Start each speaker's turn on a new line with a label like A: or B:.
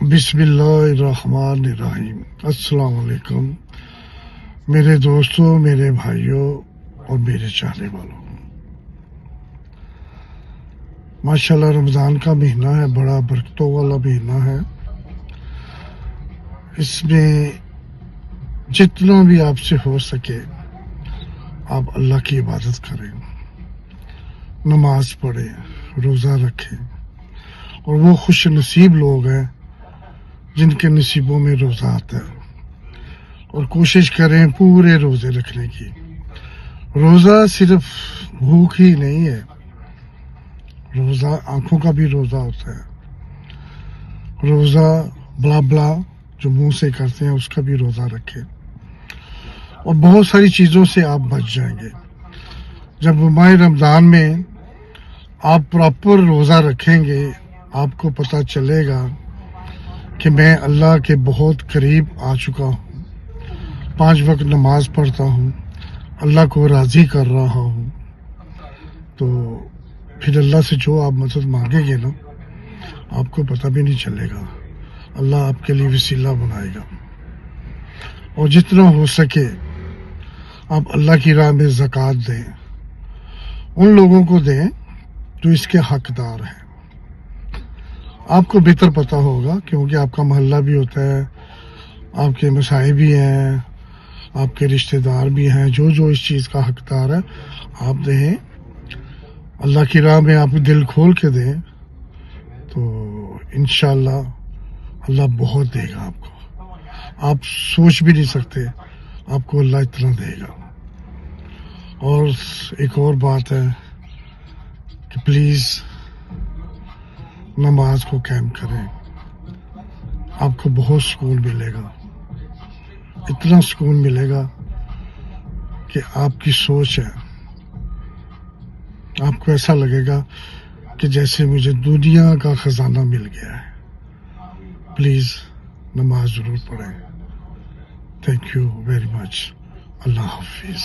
A: بسم اللہ الرحمن الرحیم۔ السلام علیکم میرے دوستوں، میرے بھائیوں اور میرے چاہنے والوں۔ ماشاءاللہ رمضان کا مہینہ ہے، بڑا برکتوں والا مہینہ ہے۔ اس میں جتنا بھی آپ سے ہو سکے آپ اللہ کی عبادت کریں، نماز پڑھیں، روزہ رکھیں، اور وہ خوش نصیب لوگ ہیں جن کے نصیبوں میں روزہ آتا ہے، اور کوشش کریں پورے روزے رکھنے کی۔ روزہ صرف بھوک ہی نہیں ہے، روزہ آنکھوں کا بھی روزہ ہوتا ہے۔ روزہ بلا بلا جو منہ سے کرتے ہیں اس کا بھی روزہ رکھیں، اور بہت ساری چیزوں سے آپ بچ جائیں گے۔ جب ماہ رمضان میں آپ پراپر روزہ رکھیں گے، آپ کو پتہ چلے گا کہ میں اللہ کے بہت قریب آ چکا ہوں، 5 وقت نماز پڑھتا ہوں، اللہ کو راضی کر رہا ہوں۔ تو پھر اللہ سے جو آپ مدد مانگیں گے نا، آپ کو پتہ بھی نہیں چلے گا، اللہ آپ کے لیے وسیلہ بنائے گا۔ اور جتنا ہو سکے آپ اللہ کی راہ میں زکوٰۃ دیں، ان لوگوں کو دیں جو اس کے حقدار ہیں۔ آپ کو بہتر پتہ ہوگا کیونکہ آپ کا محلہ بھی ہوتا ہے، آپ کے مسائل بھی ہیں، آپ کے رشتہ دار بھی ہیں، جو اس چیز کا حقدار ہے آپ دیں۔ اللہ کی راہ میں آپ دل کھول کے دیں تو انشاءاللہ اللہ بہت دے گا آپ کو۔ آپ سوچ بھی نہیں سکتے آپ کو اللہ اتنا دے گا۔ اور ایک اور بات ہے کہ پلیز نماز کو قائم کریں، آپ کو بہت سکون ملے گا، اتنا سکون ملے گا کہ آپ کی سوچ ہے، آپ کو ایسا لگے گا کہ جیسے مجھے دنیا کا خزانہ مل گیا ہے۔ پلیز نماز ضرور پڑھیں۔ Thank you very much. اللہ حافظ۔